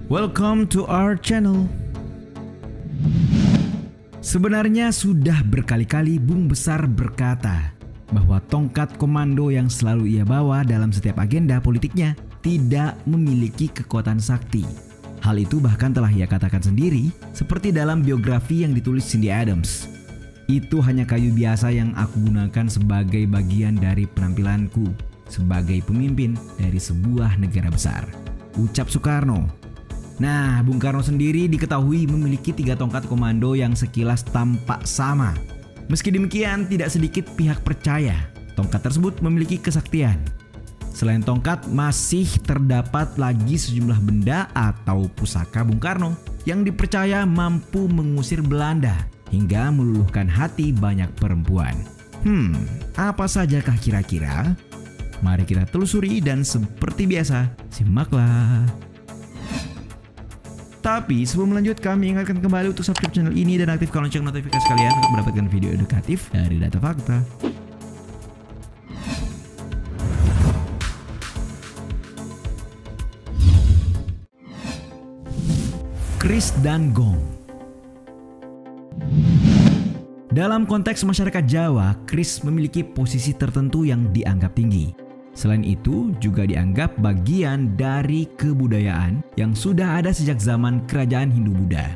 Welcome to our channel. Sebenarnya sudah berkali-kali Bung Besar berkata bahwa tongkat komando yang selalu ia bawa dalam setiap agenda politiknya tidak memiliki kekuatan sakti. Hal itu bahkan telah ia katakan sendiri seperti dalam biografi yang ditulis Cindy Adams. Itu hanya kayu biasa yang aku gunakan sebagai bagian dari penampilanku sebagai pemimpin dari sebuah negara besar, ucap Soekarno. Nah, Bung Karno sendiri diketahui memiliki 3 tongkat komando yang sekilas tampak sama. Meski demikian, tidak sedikit pihak percaya tongkat tersebut memiliki kesaktian. Selain tongkat, masih terdapat lagi sejumlah benda atau pusaka Bung Karno yang dipercaya mampu mengusir Belanda hingga meluluhkan hati banyak perempuan. Apa sajakah kira-kira? Mari kita telusuri dan seperti biasa, simaklah. Tapi sebelum lanjut, kami ingatkan kembali untuk subscribe channel ini dan aktifkan lonceng notifikasi kalian untuk mendapatkan video edukatif dari Data Fakta. Keris dan gong. Dalam konteks masyarakat Jawa, keris memiliki posisi tertentu yang dianggap tinggi. Selain itu, juga dianggap bagian dari kebudayaan yang sudah ada sejak zaman kerajaan Hindu-Buddha.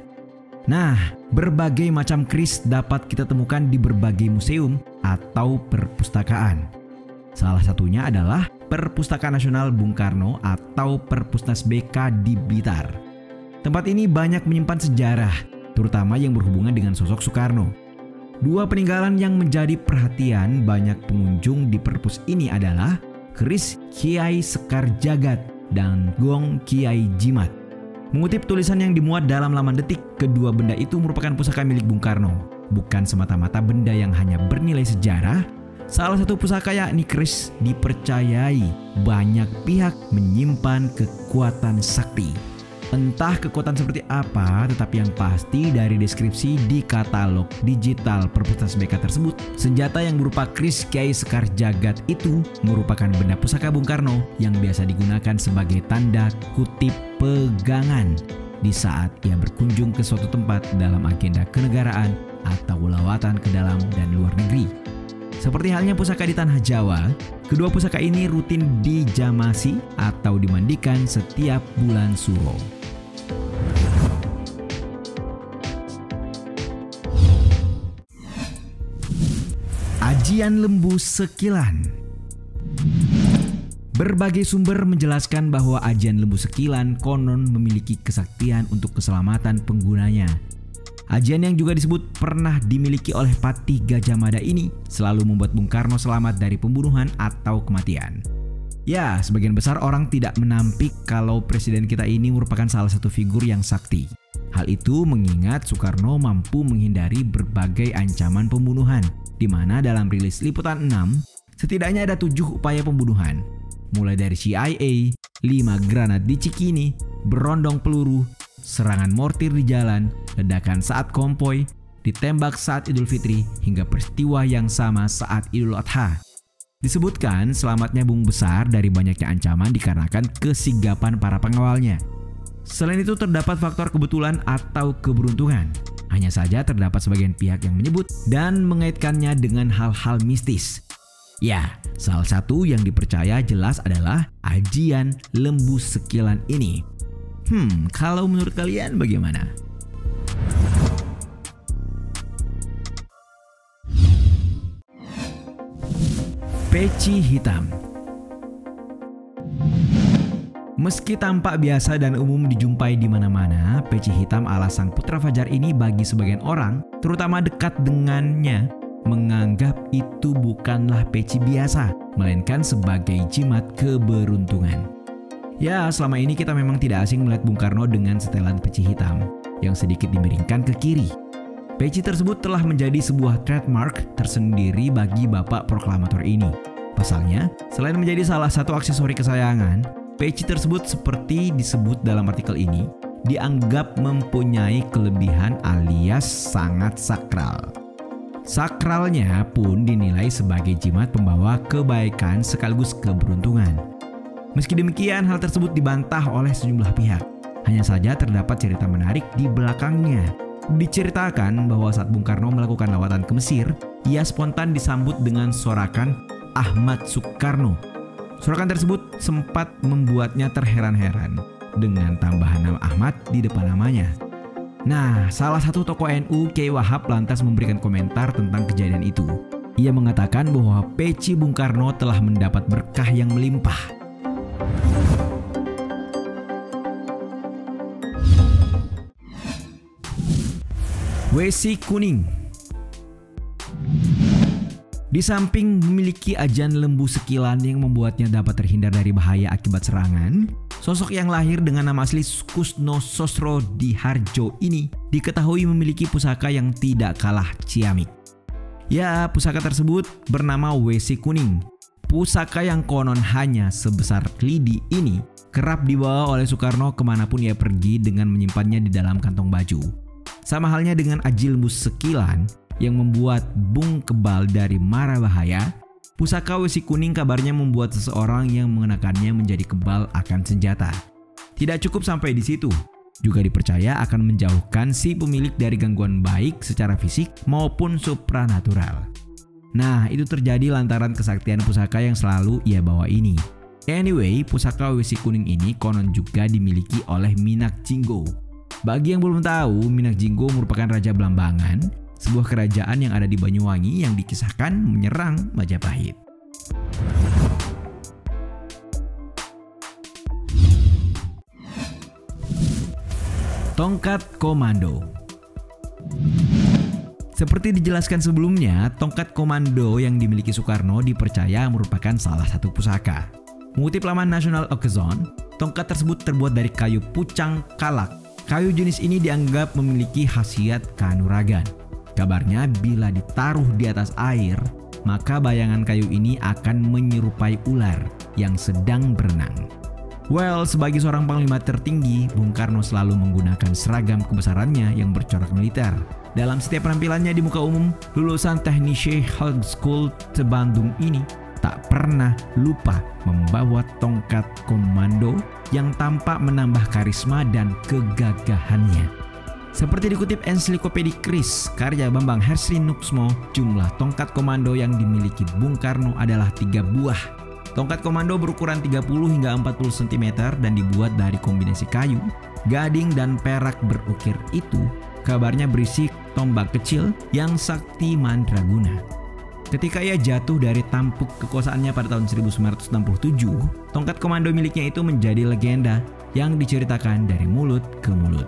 Nah, berbagai macam keris dapat kita temukan di berbagai museum atau perpustakaan. Salah satunya adalah Perpustakaan Nasional Bung Karno atau Perpusnas BK di Blitar. Tempat ini banyak menyimpan sejarah, terutama yang berhubungan dengan sosok Soekarno. 2 peninggalan yang menjadi perhatian banyak pengunjung di perpus ini adalah keris Kiai Sekar Jagad dan gong Kiai Jimat. Mengutip tulisan yang dimuat dalam laman Detik, kedua benda itu merupakan pusaka milik Bung Karno, bukan semata-mata benda yang hanya bernilai sejarah. Salah satu pusaka yakni keris dipercayai banyak pihak menyimpan kekuatan sakti. Entah kekuatan seperti apa, tetapi yang pasti dari deskripsi di katalog digital Perpusnas BK tersebut, senjata yang berupa keris Kiai Sekar Jagad itu merupakan benda pusaka Bung Karno yang biasa digunakan sebagai tanda kutip pegangan di saat ia berkunjung ke suatu tempat dalam agenda kenegaraan atau lawatan ke dalam dan luar negeri. Seperti halnya pusaka di tanah Jawa, kedua pusaka ini rutin dijamasi atau dimandikan setiap bulan Suro. Ajian lembu sekilan. Berbagai sumber menjelaskan bahwa ajian lembu sekilan konon memiliki kesaktian untuk keselamatan penggunanya. Ajian yang juga disebut pernah dimiliki oleh Patih Gajah Mada ini selalu membuat Bung Karno selamat dari pembunuhan atau kematian. Ya, sebagian besar orang tidak menampik kalau presiden kita ini merupakan salah satu figur yang sakti. Hal itu mengingat Soekarno mampu menghindari berbagai ancaman pembunuhan, di mana dalam rilis Liputan 6, setidaknya ada 7 upaya pembunuhan. Mulai dari CIA, 5 granat di Cikini, berondong peluru, serangan mortir di jalan, ledakan saat konvoy, ditembak saat Idul Fitri, hingga peristiwa yang sama saat Idul Adha. Disebutkan selamatnya Bung Besar dari banyaknya ancaman dikarenakan kesigapan para pengawalnya. Selain itu terdapat faktor kebetulan atau keberuntungan. Hanya saja terdapat sebagian pihak yang menyebut dan mengaitkannya dengan hal-hal mistis. Ya, salah satu yang dipercaya jelas adalah ajian lembu sekilan ini. Kalau menurut kalian bagaimana? Peci hitam. Meski tampak biasa dan umum dijumpai di mana-mana, peci hitam ala Sang Putra Fajar ini bagi sebagian orang, terutama dekat dengannya, menganggap itu bukanlah peci biasa, melainkan sebagai jimat keberuntungan. Ya, selama ini kita memang tidak asing melihat Bung Karno dengan setelan peci hitam yang sedikit dimiringkan ke kiri. Peci tersebut telah menjadi sebuah trademark tersendiri bagi Bapak Proklamator ini. Pasalnya, selain menjadi salah satu aksesori kesayangan, peci tersebut seperti disebut dalam artikel ini, dianggap mempunyai kelebihan alias sangat sakral. Sakralnya pun dinilai sebagai jimat pembawa kebaikan sekaligus keberuntungan. Meski demikian, hal tersebut dibantah oleh sejumlah pihak. Hanya saja terdapat cerita menarik di belakangnya. Diceritakan bahwa saat Bung Karno melakukan lawatan ke Mesir, ia spontan disambut dengan sorakan Ahmad Soekarno. Sorakan tersebut sempat membuatnya terheran-heran dengan tambahan nama Ahmad di depan namanya. Nah, salah satu tokoh NU, Kiai Wahab, lantas memberikan komentar tentang kejadian itu. Ia mengatakan bahwa peci Bung Karno telah mendapat berkah yang melimpah. WC kuning. Di samping memiliki ajan lembu sekilan yang membuatnya dapat terhindar dari bahaya akibat serangan, sosok yang lahir dengan nama asli Kusno Sosro Diharjo ini diketahui memiliki pusaka yang tidak kalah ciamik. Ya, pusaka tersebut bernama WC kuning. Pusaka yang konon hanya sebesar lidi ini kerap dibawa oleh Soekarno kemanapun ia pergi dengan menyimpannya di dalam kantong baju. Sama halnya dengan aji lembu sekilan yang membuat Bung kebal dari mara bahaya, pusaka WC kuning kabarnya membuat seseorang yang mengenakannya menjadi kebal akan senjata. Tidak cukup sampai di situ, juga dipercaya akan menjauhkan si pemilik dari gangguan baik secara fisik maupun supranatural. Nah, itu terjadi lantaran kesaktian pusaka yang selalu ia bawa ini. Anyway, pusaka WC kuning ini konon juga dimiliki oleh Minak Jinggo. Bagi yang belum tahu, Minak Jinggo merupakan Raja Blambangan, sebuah kerajaan yang ada di Banyuwangi yang dikisahkan menyerang Majapahit. Tongkat komando. Seperti dijelaskan sebelumnya, tongkat komando yang dimiliki Soekarno dipercaya merupakan salah satu pusaka. Mengutip laman National Occasion, tongkat tersebut terbuat dari kayu pucang kalak. Kayu jenis ini dianggap memiliki khasiat kanuragan. Kabarnya bila ditaruh di atas air, maka bayangan kayu ini akan menyerupai ular yang sedang berenang. Well, sebagai seorang panglima tertinggi, Bung Karno selalu menggunakan seragam kebesarannya yang bercorak militer. Dalam setiap penampilannya di muka umum, lulusan Technische Hogeschool Bandung ini tak pernah lupa membawa tongkat komando yang tampak menambah karisma dan kegagahannya. Seperti dikutip ensiklopedia Kris karya Bambang Hersrinuksmo, jumlah tongkat komando yang dimiliki Bung Karno adalah 3 buah. Tongkat komando berukuran 30 hingga 40 cm dan dibuat dari kombinasi kayu, gading dan perak berukir itu kabarnya berisi tombak kecil yang sakti mandraguna. Ketika ia jatuh dari tampuk kekuasaannya pada tahun 1967, tongkat komando miliknya itu menjadi legenda yang diceritakan dari mulut ke mulut.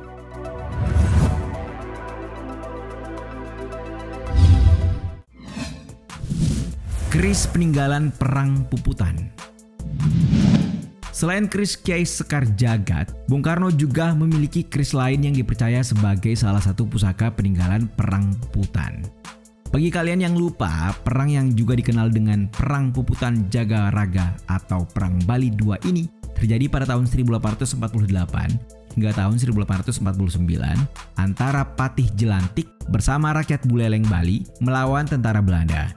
Keris peninggalan Perang Puputan. Selain keris Kiai Sekar Jagad, Bung Karno juga memiliki keris lain yang dipercaya sebagai salah satu pusaka peninggalan Perang Puputan. Bagi kalian yang lupa, perang yang juga dikenal dengan Perang Puputan Jagaraga atau Perang Bali II ini terjadi pada tahun 1848 hingga tahun 1849 antara Patih Jelantik bersama rakyat Buleleng Bali melawan tentara Belanda.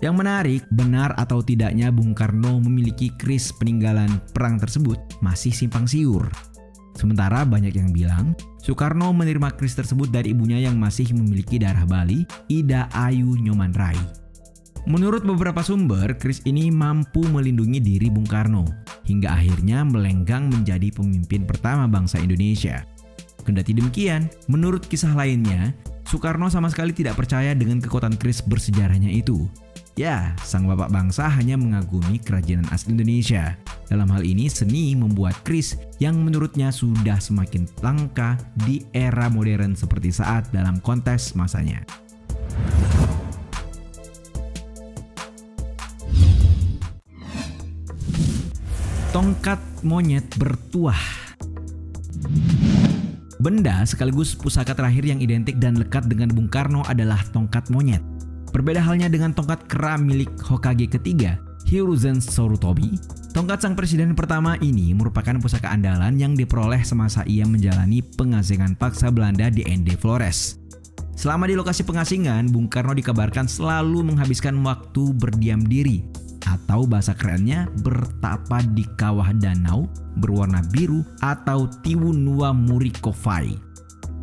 Yang menarik, benar atau tidaknya Bung Karno memiliki keris peninggalan perang tersebut masih simpang siur. Sementara banyak yang bilang Soekarno menerima keris tersebut dari ibunya yang masih memiliki darah Bali, Ida Ayu Nyoman Rai. Menurut beberapa sumber, keris ini mampu melindungi diri Bung Karno hingga akhirnya melenggang menjadi pemimpin pertama bangsa Indonesia. Kendati demikian, menurut kisah lainnya, Soekarno sama sekali tidak percaya dengan kekuatan keris bersejarahnya itu. Ya, sang bapak bangsa hanya mengagumi kerajinan asli Indonesia. Dalam hal ini, seni membuat keris yang menurutnya sudah semakin langka di era modern seperti saat dalam konteks masanya. Tongkat monyet bertuah. Benda sekaligus pusaka terakhir yang identik dan lekat dengan Bung Karno adalah tongkat monyet. Berbeda halnya dengan tongkat kera milik Hokage ketiga, Hiruzen Sarutobi, tongkat sang presiden pertama ini merupakan pusaka andalan yang diperoleh semasa ia menjalani pengasingan paksa Belanda di Ende Flores. Selama di lokasi pengasingan, Bung Karno dikabarkan selalu menghabiskan waktu berdiam diri. atau bahasa kerennya bertapa di kawah danau berwarna biru atau Tiwunua Murikovai.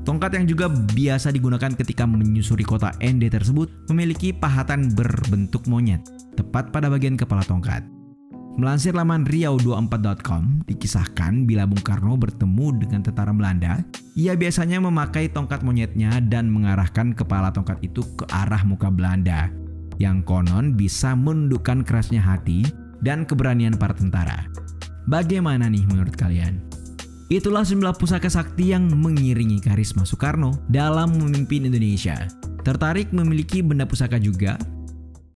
Tongkat yang juga biasa digunakan ketika menyusuri kota Ende tersebut memiliki pahatan berbentuk monyet, tepat pada bagian kepala tongkat. Melansir laman riau24.com, dikisahkan bila Bung Karno bertemu dengan tentara Belanda, ia biasanya memakai tongkat monyetnya dan mengarahkan kepala tongkat itu ke arah muka Belanda, yang konon bisa menundukkan kerasnya hati dan keberanian para tentara. Bagaimana nih menurut kalian? Itulah sejumlah pusaka sakti yang mengiringi karisma Soekarno dalam memimpin Indonesia. Tertarik memiliki benda pusaka juga?